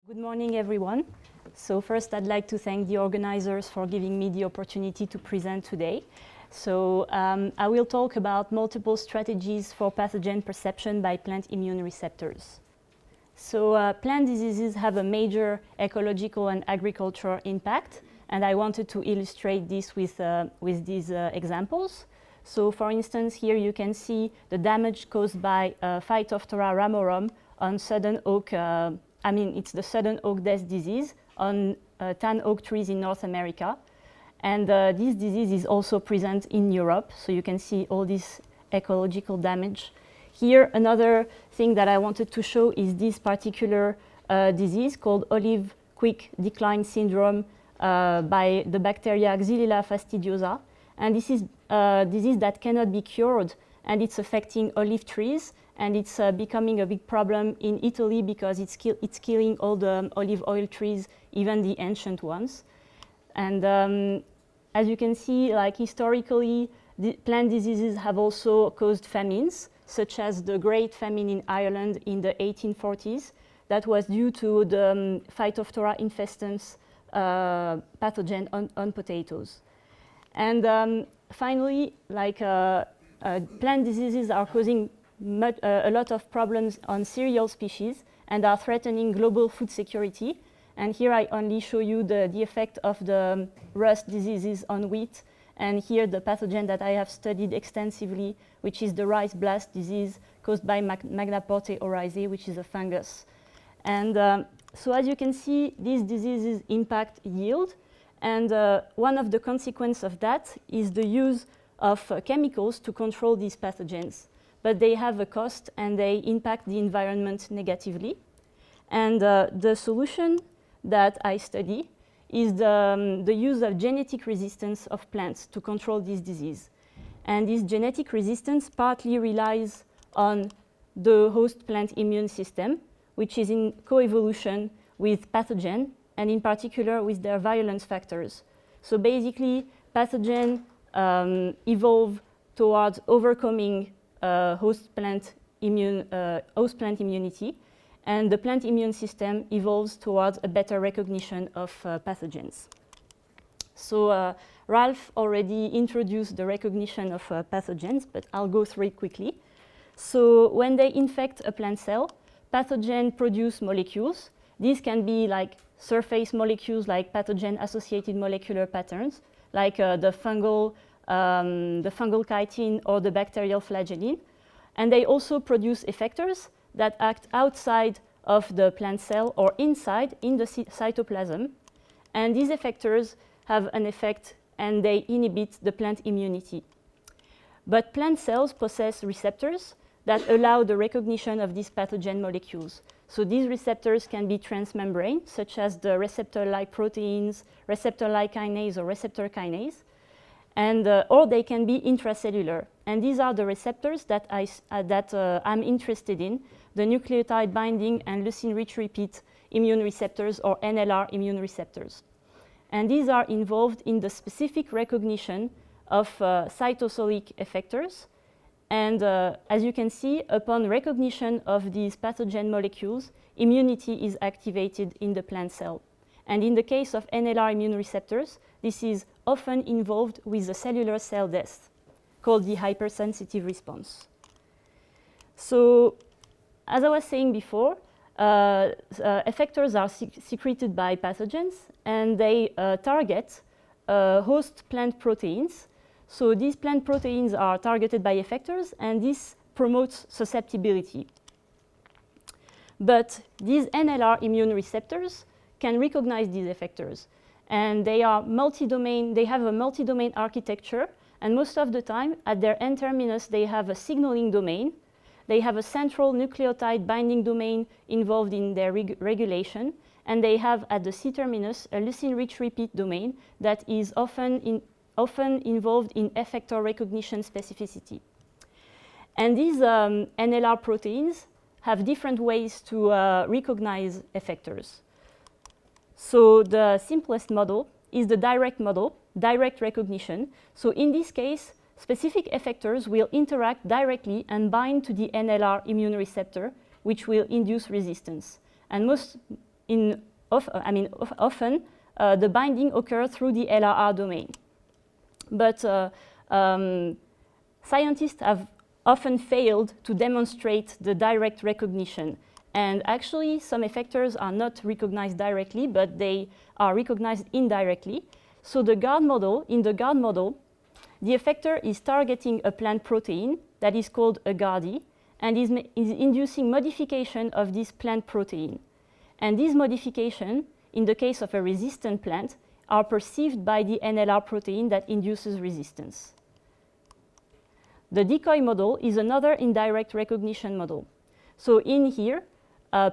Good morning, everyone. So first, I'd like to thank the organizers for giving me the opportunity to present today. So I will talk about multiple strategies for pathogen perception by plant immune receptors. So plant diseases have a major ecological and agricultural impact, and I wanted to illustrate this with these examples. So for instance, here you can see the damage caused by Phytophthora ramorum on southern oak. It's the southern oak death disease on tan oak trees in North America. And this disease is also present in Europe, so you can see all this ecological damage. Here, another thing that I wanted to show is this particular disease called olive quick decline syndrome by the bacteria Xylella fastidiosa. And this is a disease that cannot be cured, and it's affecting olive trees, and it's becoming a big problem in Italy because it's killing all the olive oil trees, even the ancient ones. And as you can see, like historically, the plant diseases have also caused famines, such as the Great Famine in Ireland in the 1840s. That was due to the Phytophthora infestans pathogen on potatoes. And finally, like plant diseases are causing a lot of problems on cereal species and are threatening global food security. And here I only show you the effect of the rust diseases on wheat. And here the pathogen that I have studied extensively, which is the rice blast disease caused by Magnaporte oryzae, which is a fungus. And so as you can see, these diseases impact yield. And one of the consequences of that is the use of chemicals to control these pathogens. But they have a cost and they impact the environment negatively. And the solution that I study is the use of genetic resistance of plants to control this disease. And this genetic resistance partly relies on the host plant immune system, which is in coevolution with pathogen, and in particular with their virulence factors. So basically, pathogen evolve towards overcoming host plant immunity, and the plant immune system evolves towards a better recognition of pathogens. So Ralph already introduced the recognition of pathogens, but I'll go through it quickly. So when they infect a plant cell, pathogen produce molecules. These can be like surface molecules like pathogen-associated molecular patterns, like the fungal chitin or the bacterial flagellin. And they also produce effectors that act outside of the plant cell or inside in the cytoplasm. And these effectors have an effect and they inhibit the plant immunity. But plant cells possess receptors that allow the recognition of these pathogen molecules. So these receptors can be transmembrane, such as the receptor-like proteins, receptor-like kinase, or receptor kinase. And, or they can be intracellular. And these are the receptors that I'm interested in, the nucleotide binding and leucine-rich repeat immune receptors, or NLR immune receptors. And these are involved in the specific recognition of cytosolic effectors. And as you can see, upon recognition of these pathogen molecules, immunity is activated in the plant cell. And in the case of NLR immune receptors, this is often involved with a cellular cell death, called the hypersensitive response. So, as I was saying before, effectors are secreted by pathogens, and they target host plant proteins. So these plant proteins are targeted by effectors, and this promotes susceptibility. But these NLR immune receptors can recognize these effectors. And they are multi-domain, they have a multi-domain architecture, and most of the time, at their N-terminus, they have a signaling domain. They have a central nucleotide binding domain involved in their regulation, and they have at the C-terminus a leucine-rich repeat domain that is often involved in effector recognition specificity. And these NLR proteins have different ways to recognize effectors. So the simplest model is the direct model, direct recognition. So in this case, specific effectors will interact directly and bind to the NLR immune receptor, which will induce resistance. And often the binding occurs through the LRR domain. But scientists have often failed to demonstrate the direct recognition. And actually, some effectors are not recognized directly, but they are recognized indirectly. So in the GARD model, the effector is targeting a plant protein that is called a GARDI, and is inducing modification of this plant protein. And these modifications, in the case of a resistant plant, are perceived by the NLR protein that induces resistance. The Decoy model is another indirect recognition model. So in here,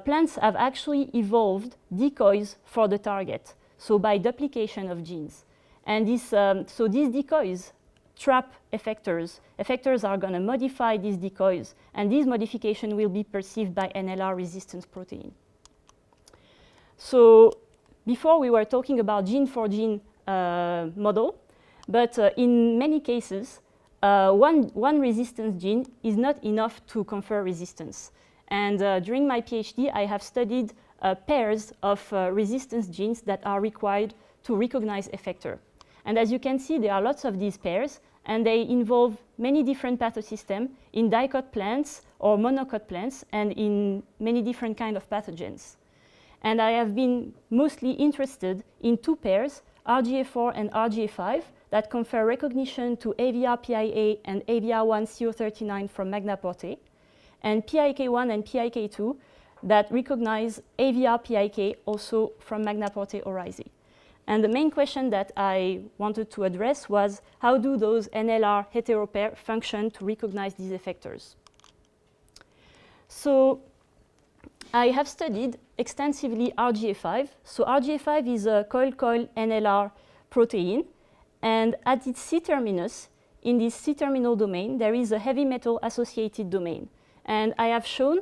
plants have actually evolved decoys for the target, so by duplication of genes. And so these decoys trap effectors. Effectors are going to modify these decoys, and these modifications will be perceived by NLR resistance protein. So before we were talking about gene-for-gene model, but in many cases, one resistance gene is not enough to confer resistance. And during my PhD, I have studied pairs of resistance genes that are required to recognize effector. And as you can see, there are lots of these pairs, and they involve many different pathosystems in dicot plants or monocot plants, and in many different kinds of pathogens. And I have been mostly interested in two pairs, RGA4 and RGA5, that confer recognition to AVR-PIA and AVR1-CO39 from Magnaporte, and PIK1 and PIK2 that recognize AVR-PIK also from Magnaporte oryzae. And the main question that I wanted to address was, how do those NLR heteropair function to recognize these effectors? So I have studied extensively RGA5. So RGA5 is a coil-coil NLR protein, and at its C-terminus, in this C-terminal domain, there is a heavy metal associated domain. And I have shown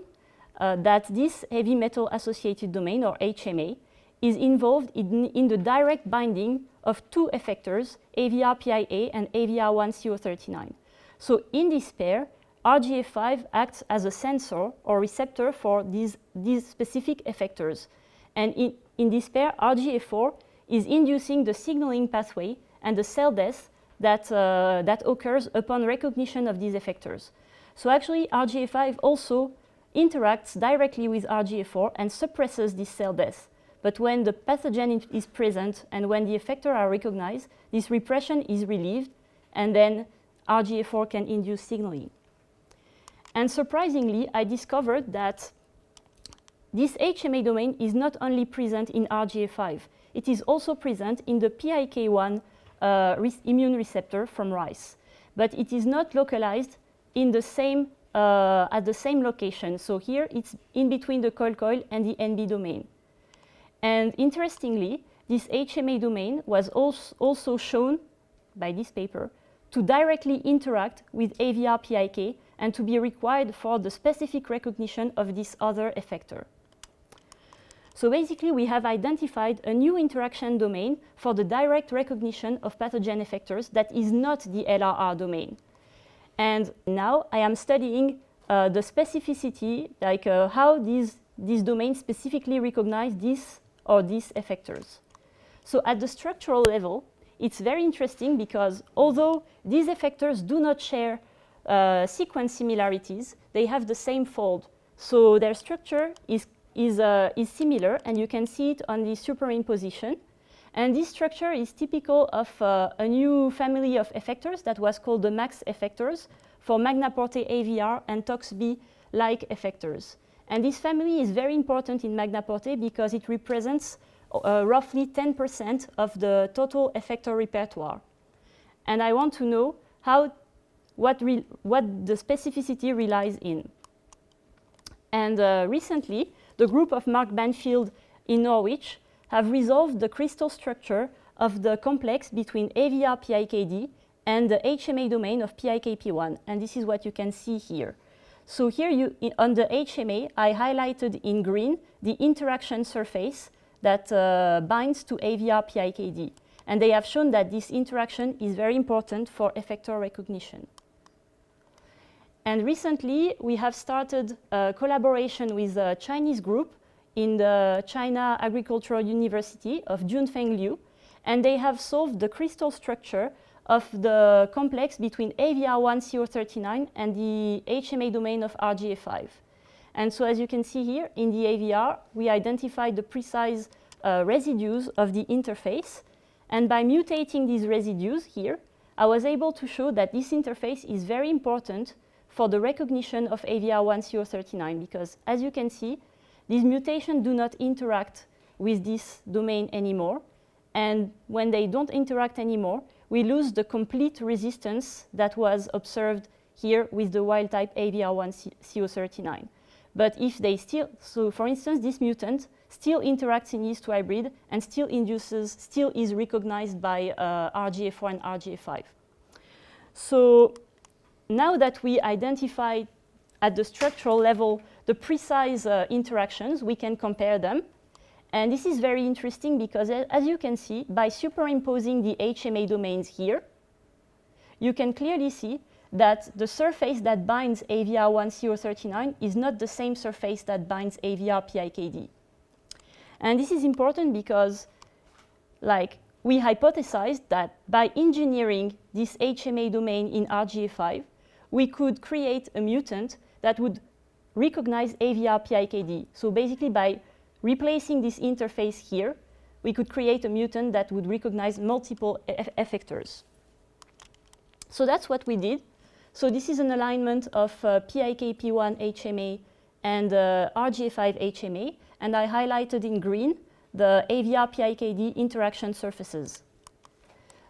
that this heavy metal associated domain, or HMA, is involved in the direct binding of two effectors, AVR-PIA and AVR1-CO39. So in this pair, RGA5 acts as a sensor or receptor for these specific effectors. And in this pair, RGA4 is inducing the signaling pathway and the cell death that occurs upon recognition of these effectors. So actually, RGA5 also interacts directly with RGA4 and suppresses this cell death. But when the pathogen is present and when the effector are recognized, this repression is relieved, and then RGA4 can induce signaling. And surprisingly, I discovered that this HMA domain is not only present in RGA5, it is also present in the PIK1 immune receptor from rice. But it is not localized in the same, at the same location. So here it's in between the coil-coil and the NB domain. And interestingly, this HMA domain was also shown by this paper to directly interact with AVR-PIK and to be required for the specific recognition of this other effector. So basically, we have identified a new interaction domain for the direct recognition of pathogen effectors that is not the LRR domain. And now I am studying the specificity, like how these domains specifically recognize this or these effectors. So at the structural level, it's very interesting because although these effectors do not share sequence similarities, they have the same fold. So their structure is similar, and you can see it on the superimposition. And this structure is typical of a new family of effectors that was called the MAX effectors for Magnaporte AVR and TOXB-like effectors. And this family is very important in Magnaporte because it represents roughly 10% of the total effector repertoire. And I want to know what the specificity relies in. And recently, the group of Mark Banfield in Norwich have resolved the crystal structure of the complex between AVR-PIKD and the HMA domain of PIKP1. And this is what you can see here. So here on the HMA, I highlighted in green the interaction surface that binds to AVR-PIKD. And they have shown that this interaction is very important for effector recognition. And recently, we have started a collaboration with a Chinese group in the China Agricultural University of Junfeng Liu, and they have solved the crystal structure of the complex between AVR1CO39 and the HMA domain of RGA5. And so as you can see here, in the AVR, we identified the precise residues of the interface. And by mutating these residues here, I was able to show that this interface is very important for the recognition of AVR1CO39, because as you can see, these mutations do not interact with this domain anymore. And when they don't interact anymore, we lose the complete resistance that was observed here with the wild type AVR1CO39. But if they still, so for instance, this mutant still interacts in yeast 2 hybrid and still is recognized by RGA4 and RGA5. So now that we identified at the structural level the precise interactions, we can compare them. And this is very interesting because, as you can see, by superimposing the HMA domains here, you can clearly see that the surface that binds AVR1CO39 is not the same surface that binds AVR-PIKD. And this is important because, we hypothesized that by engineering this HMA domain in RGA5, we could create a mutant that would recognize AVR-PIKD. So basically, by replacing this interface here, we could create a mutant that would recognize multiple effectors. So that's what we did. So this is an alignment of PIKP1 HMA and RGA5 HMA, and I highlighted in green the AVR-PIKD interaction surfaces.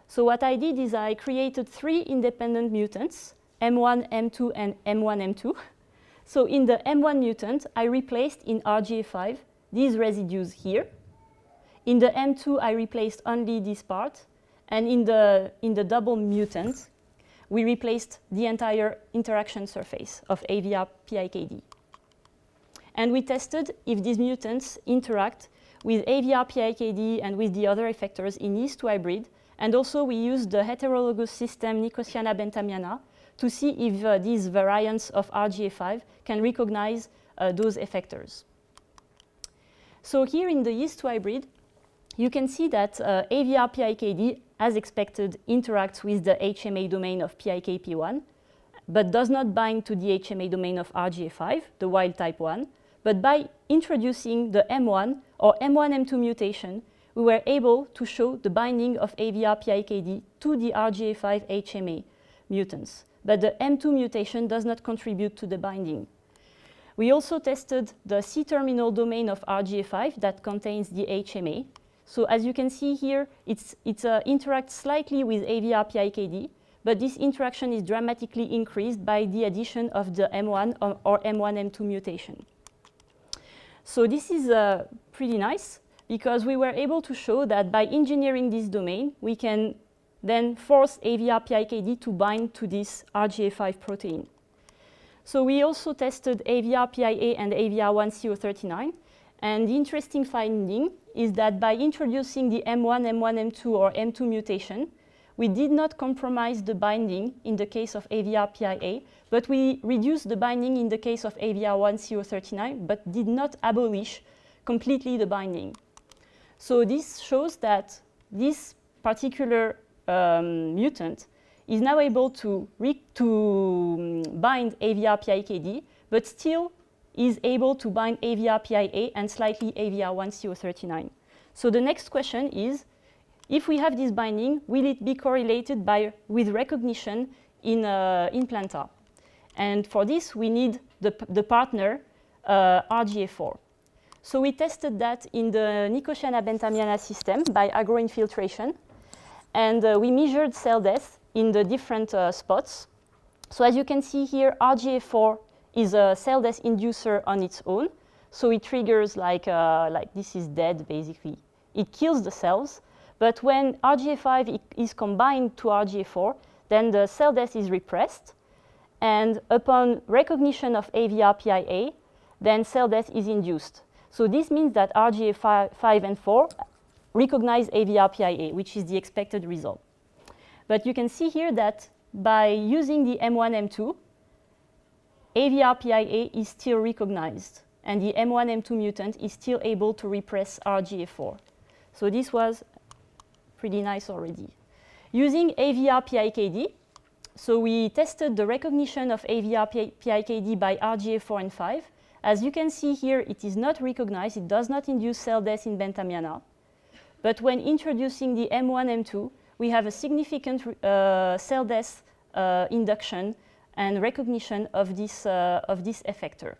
So what I did is I created 3 independent mutants, M1, M2, and M1, M2. So in the M1 mutant, I replaced in RGA5 these residues here. In the M2, I replaced only this part. And in the double mutant, we replaced the entire interaction surface of AVR-PIKD. And we tested if these mutants interact with AVR-PIKD and with the other effectors in yeast 2 hybrid. And also we used the heterologous system Nicotiana-Bentamiana to see if these variants of RGA5 can recognize those effectors. So here in the yeast 2 hybrid, you can see that AVR-PIKD, as expected, interacts with the HMA domain of PIKP1, but does not bind to the HMA domain of RGA5, the wild type 1. But by introducing the M1 or M1-M2 mutation, we were able to show the binding of AVR-PIKD to the RGA5 HMA mutants. But the M2 mutation does not contribute to the binding. We also tested the C-terminal domain of RGA5 that contains the HMA. So as you can see here, it interacts slightly with AVR-PIKD, but this interaction is dramatically increased by the addition of the M1 or M1-M2 mutation. So this is pretty nice because we were able to show that by engineering this domain, we can then force AVR-PIKD to bind to this RGA5 protein. So we also tested AVR-PIA and AVR1CO39. And the interesting finding is that by introducing the M1, M1, M2 or M2 mutation, we did not compromise the binding in the case of AVR-PIA, but we reduced the binding in the case of AVR1CO39, but did not abolish completely the binding. So this shows that this particular mutant is now able to bind AVR-PIKD, but still is able to bind AVR-PIA and slightly AVR1CO39. So the next question is, if we have this binding, will it be correlated with recognition in planta? And for this, we need the partner RGA4. So we tested that in the Nicotiana-Bentamiana system by agroinfiltration, and we measured cell death in the different spots. So as you can see here, RGA4 is a cell death inducer on its own. So it triggers like this is dead, basically. It kills the cells. But when RGA5 is combined to RGA4, then the cell death is repressed. And upon recognition of AVR-PIA, then cell death is induced. So this means that RGA5 and 4 recognize AVR-PIA, which is the expected result. But you can see here that by using the M1, M2, AVR-PIA is still recognized and the M1, M2 mutant is still able to repress RGA4. So this was pretty nice already. Using AVR-PIKD, so we tested the recognition of AVR-PIKD by RGA4 and 5. As you can see here, it is not recognized. It does not induce cell death in Bentamiana. But when introducing the M1, M2, we have a significant cell death induction and recognition of this effector.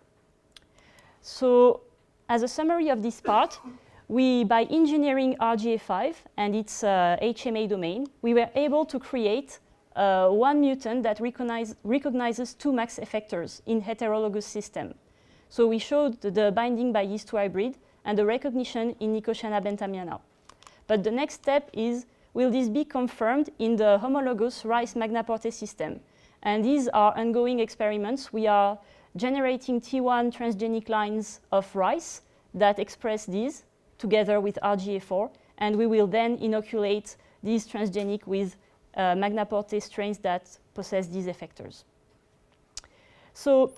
So as a summary of this part, by engineering RGA5 and its HMA domain, we were able to create one mutant that recognizes two max effectors in heterologous system. So we showed the binding by yeast 2 hybrid and the recognition in Nicotiana bentamiana. But the next step is, will this be confirmed in the homologous rice magnaporte system? And these are ongoing experiments. We are generating T1 transgenic lines of rice that express these together with RGA4, and we will then inoculate these transgenic with magnaporte strains that possess these effectors. So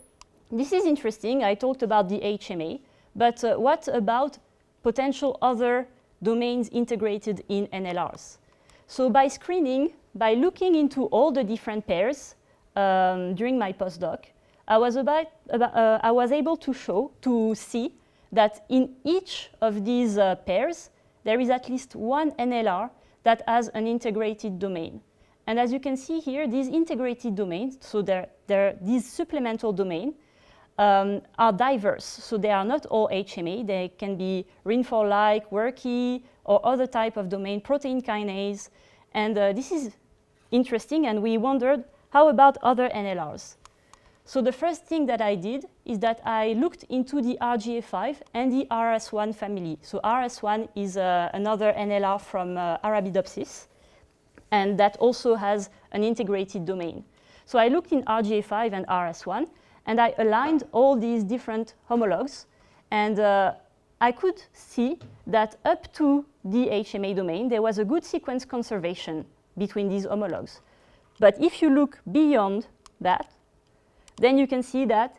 this is interesting. I talked about the HMA, but what about potential other domains integrated in NLRs? So by screening, by looking into all the different pairs during my postdoc, I was able to see that in each of these pairs, there is at least one NLR that has an integrated domain. And as you can see here, these integrated domains, so these supplemental domains, are diverse. So they are not all HMA. They can be Rin4-like, Werke, or other type of domain, protein kinase. And this is interesting, and we wondered, how about other NLRs? So the first thing that I did is that I looked into the RGA5 and the RS1 family. So RS1 is another NLR from Arabidopsis, and that also has an integrated domain. So I looked in RGA5 and RS1, and I aligned all these different homologs, and I could see that up to the HMA domain, there was a good sequence conservation between these homologs. But if you look beyond that, then you can see that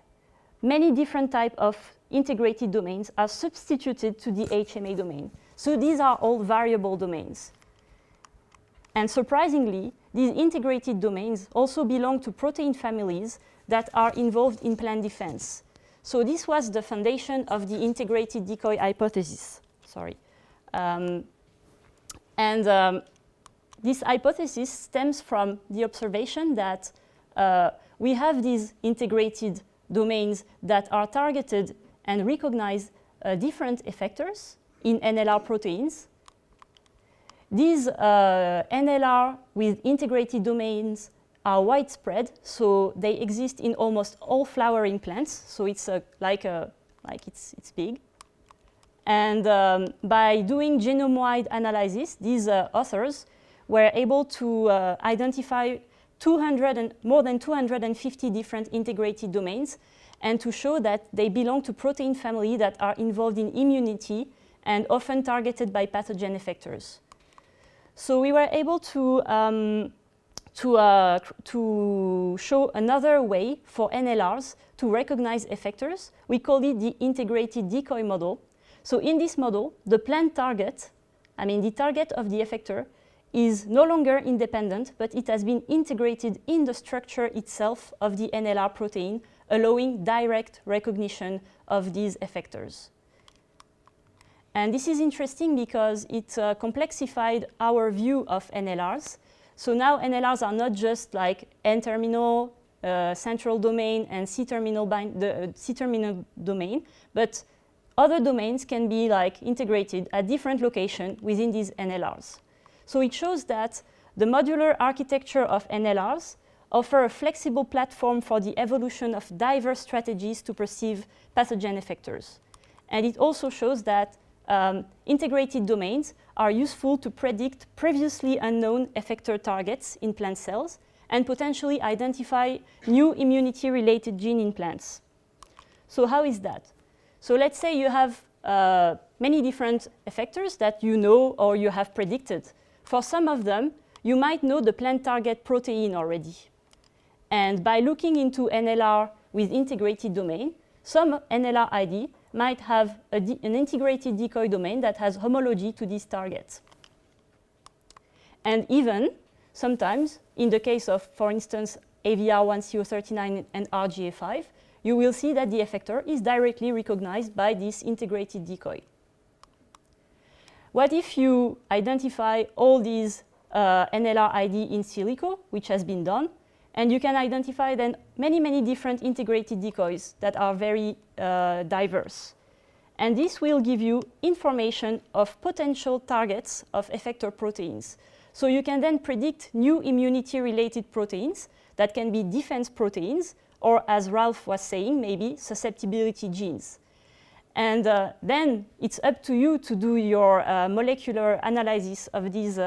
many different types of integrated domains are substituted to the HMA domain. So these are all variable domains. And surprisingly, these integrated domains also belong to protein families that are involved in plant defense. So this was the foundation of the integrated decoy hypothesis. This hypothesis stems from the observation that we have these integrated domains that are targeted and recognize different effectors in NLR proteins. These NLR with integrated domains are widespread, so they exist in almost all flowering plants. So it's it's big. And by doing genome-wide analysis, these authors were able to identify more than 250 different integrated domains, and to show that they belong to protein family that are involved in immunity and often targeted by pathogen effectors. So we were able to show another way for NLRs to recognize effectors. We call it the integrated decoy model. So in this model, the plant target, the target of the effector, is no longer independent, but it has been integrated in the structure itself of the NLR protein, allowing direct recognition of these effectors. And this is interesting because it complexified our view of NLRs. So now NLRs are not just like N-terminal, central domain, and C-terminal domain, but other domains can be integrated at different locations within these NLRs. So it shows that the modular architecture of NLRs offer a flexible platform for the evolution of diverse strategies to perceive pathogen effectors. And it also shows that integrated domains are useful to predict previously unknown effector targets in plant cells and potentially identify new immunity-related genes in plants. So how is that? So let's say you have many different effectors that you know or you have predicted. For some of them, you might know the plant target protein already. And by looking into NLR with integrated domain, some NLR ID might have an integrated decoy domain that has homology to these targets. And even sometimes, in the case of, for instance, AVR1CO39 and RGA5, you will see that the effector is directly recognized by this integrated decoy. What if you identify all these NLR ID in silico, which has been done, and you can identify then many different integrated decoys that are very diverse. And this will give you information of potential targets of effector proteins. So you can then predict new immunity-related proteins that can be defense proteins, or as Ralph was saying, maybe susceptibility genes. And then it's up to you to do your molecular analysis of these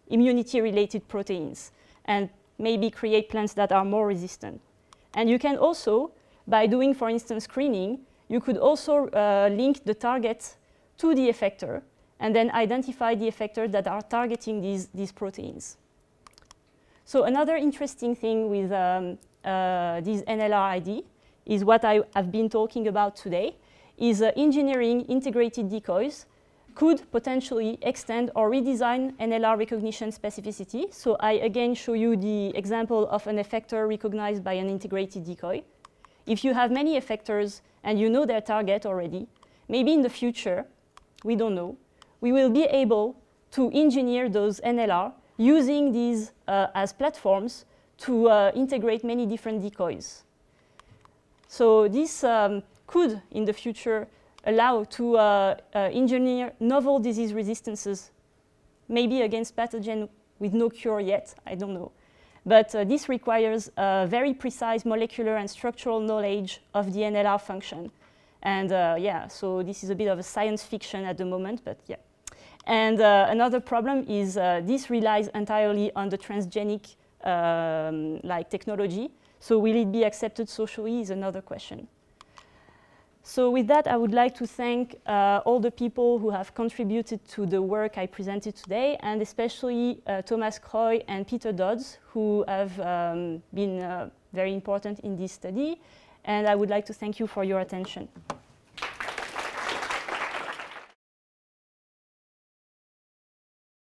immunity-related proteins and maybe create plants that are more resistant. And you can also, by doing, for instance, screening, you could also link the target to the effector and then identify the effectors that are targeting these proteins. So another interesting thing with these NLR ID is what I have been talking about today, is engineering integrated decoys could potentially extend or redesign NLR recognition specificity. So I again show you the example of an effector recognized by an integrated decoy. If you have many effectors and you know their target already, maybe in the future, we don't know, we will be able to engineer those NLR using these as platforms to integrate many different decoys. So this could, in the future, allow to engineer novel disease resistances, maybe against pathogen with no cure yet, I don't know. But this requires very precise molecular and structural knowledge of the NLR function. And yeah, so this is a bit of a science fiction at the moment, but yeah. And another problem is this relies entirely on the transgenic like technology. So will it be accepted socially is another question. So with that, I would like to thank all the people who have contributed to the work I presented today, and especially Thomas Croy and Peter Dodds, who have been very important in this study. And I would like to thank you for your attention.